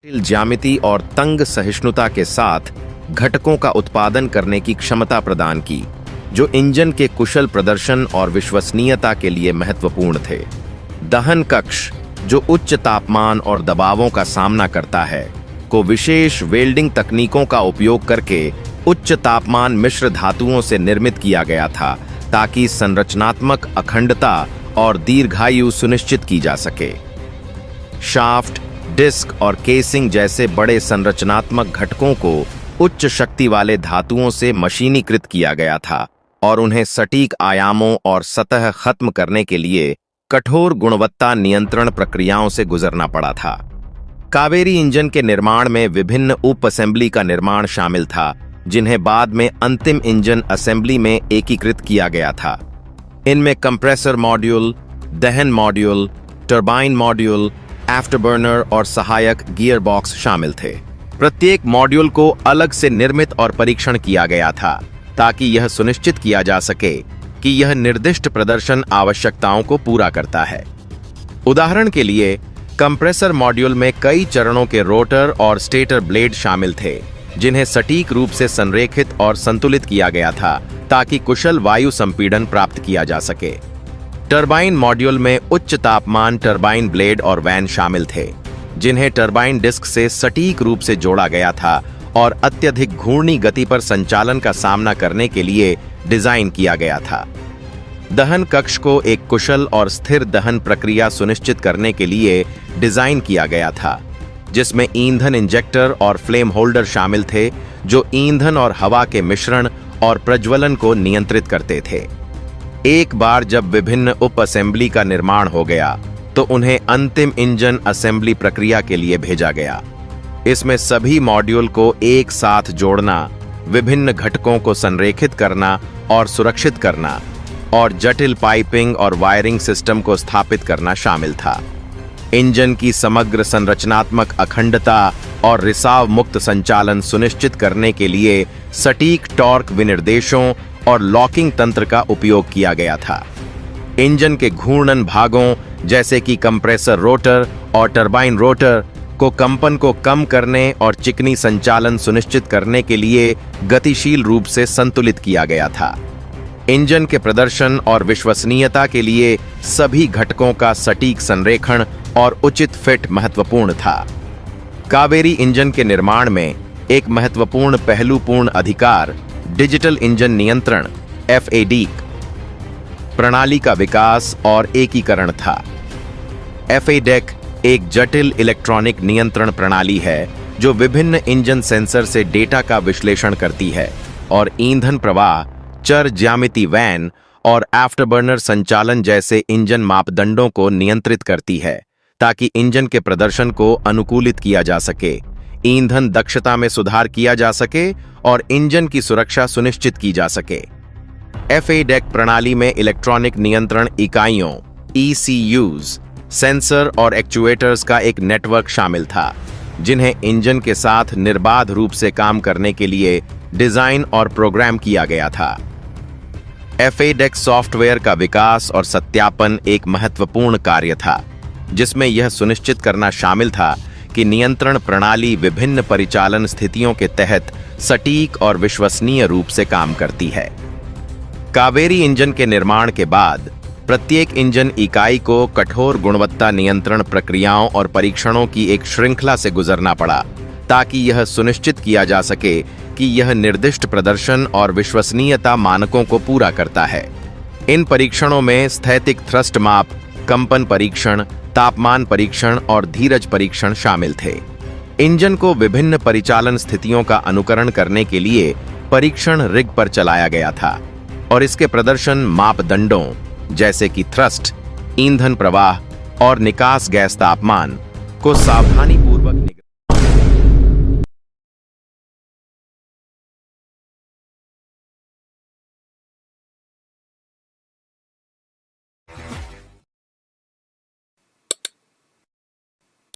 जटिल ज्यामिति और तंग सहिष्णुता के साथ घटकों का उत्पादन करने की क्षमता प्रदान की, जो इंजन के कुशल प्रदर्शन और विश्वसनीयता के लिए महत्वपूर्ण थे। दहन कक्ष, जो उच्च तापमान और दबावों का सामना करता है, को विशेष वेल्डिंग तकनीकों का उपयोग करके उच्च तापमान मिश्र धातुओं से निर्मित किया गया था, ताकि संरचनात्मक अखंडता और दीर्घायु सुनिश्चित की जा सके। शाफ्ट, डिस्क और केसिंग जैसे बड़े संरचनात्मक घटकों को उच्च शक्ति वाले धातुओं से मशीनीकृत किया गया था और उन्हें सटीक आयामों और सतह खत्म करने के लिए कठोर गुणवत्ता नियंत्रण प्रक्रियाओं से गुजरना पड़ा था। कावेरी इंजन के निर्माण में विभिन्न उप असेंबली का निर्माण शामिल था, जिन्हें बाद में अंतिम इंजन असेंबली में एकीकृत किया गया था। इनमें कंप्रेसर मॉड्यूल, दहन मॉड्यूल, टरबाइन मॉड्यूल, आफ्टरबर्नर और सहायक गियर बॉक्स शामिल थे। प्रत्येक मॉड्यूल को अलग से निर्मित और परीक्षण किया गया था, ताकि यह सुनिश्चित किया जा सके कि यह निर्दिष्ट प्रदर्शन आवश्यकताओं को पूरा करता है। उदाहरण के लिए, कंप्रेसर मॉड्यूल में कई चरणों के रोटर और स्टेटर ब्लेड शामिल थे, जिन्हें सटीक रूप से संरेखित और संतुलित किया गया था, ताकि कुशल वायु संपीड़न प्राप्त किया जा सके। टरबाइन मॉड्यूल में उच्च तापमान टरबाइन ब्लेड और वैन शामिल थे, जिन्हें टरबाइन डिस्क से सटीक रूप से जोड़ा गया था और अत्यधिक घूर्णी गति पर संचालन का सामना करने के लिए डिजाइन किया गया था। दहन कक्ष को एक कुशल और स्थिर दहन प्रक्रिया सुनिश्चित करने के लिए डिजाइन किया गया था, जिसमें ईंधन इंजेक्टर और फ्लेम होल्डर शामिल थे, जो ईंधन और हवा के मिश्रण और प्रज्वलन को नियंत्रित करते थे। एक बार जब विभिन्न उप असेंबली का निर्माण हो गया, तो उन्हें अंतिम इंजन असेंबली प्रक्रिया के लिए भेजा गया। इसमें सभी मॉड्यूल को एक साथ जोड़ना, विभिन्न घटकों को संरेखित करना और सुरक्षित करना, और जटिल पाइपिंग और वायरिंग सिस्टम को स्थापित करना शामिल था। इंजन की समग्र संरचनात्मक अखंडता और रिसाव मुक्त संचालन सुनिश्चित करने के लिए सटीक टॉर्क विनिर्देशों और लॉकिंग तंत्र का उपयोग किया गया था। इंजन के घूर्णन भागों, जैसे कि कंप्रेसर रोटर और टरबाइन रोटर, को कंपन को कम करने और चिकनी संचालन सुनिश्चित करने के लिए गतिशील रूप से संतुलित किया गया था। इंजन के प्रदर्शन और विश्वसनीयता के लिए सभी घटकों का सटीक संरेखण और उचित फिट महत्वपूर्ण था। कावेरी इंजन के निर्माण में एक महत्वपूर्ण पहलूपूर्ण अधिकार डिजिटल इंजन नियंत्रण (FAD) प्रणाली का विकास और एकीकरण था। FADEC एक जटिल इलेक्ट्रॉनिक नियंत्रण प्रणाली है, जो विभिन्न इंजन सेंसर से डेटा का विश्लेषण करती है और ईंधन प्रवाह, चर ज्यामिति वैन और आफ्टरबर्नर संचालन जैसे इंजन मापदंडों को नियंत्रित करती है, ताकि इंजन के प्रदर्शन को अनुकूलित किया जा सके, ईंधन दक्षता में सुधार किया जा सके और इंजन की सुरक्षा सुनिश्चित की जा सके। FADEC प्रणाली में इलेक्ट्रॉनिक नियंत्रण इकाइयों (ECUs), सेंसर और एक्चुएटर्स का एक नेटवर्क शामिल था, जिन्हें इंजन के साथ निर्बाध रूप से काम करने के लिए डिजाइन और प्रोग्राम किया गया था। FADEC सॉफ्टवेयर का विकास और सत्यापन एक महत्वपूर्ण कार्य था, जिसमें यह सुनिश्चित करना शामिल था कि नियंत्रण प्रणाली विभिन्न परिचालन स्थितियों के तहत सटीक और विश्वसनीय रूप से काम करती है। कावेरी इंजन के निर्माण के बाद प्रत्येक इंजन इकाई को कठोर गुणवत्ता नियंत्रण प्रक्रियाओं और परीक्षणों की एक श्रृंखला से गुजरना पड़ा, ताकि यह सुनिश्चित किया जा सके कि यह निर्दिष्ट प्रदर्शन और विश्वसनीयता मानकों को पूरा करता है। इन परीक्षणों में स्थैतिक थ्रस्ट माप, कंपन परीक्षण, तापमान परीक्षण और धीरज परीक्षण शामिल थे। इंजन को विभिन्न परिचालन स्थितियों का अनुकरण करने के लिए परीक्षण रिग पर चलाया गया था और इसके प्रदर्शन मापदंडों, जैसे कि थ्रस्ट, ईंधन प्रवाह और निकास गैस तापमान, को सावधानीपूर्वक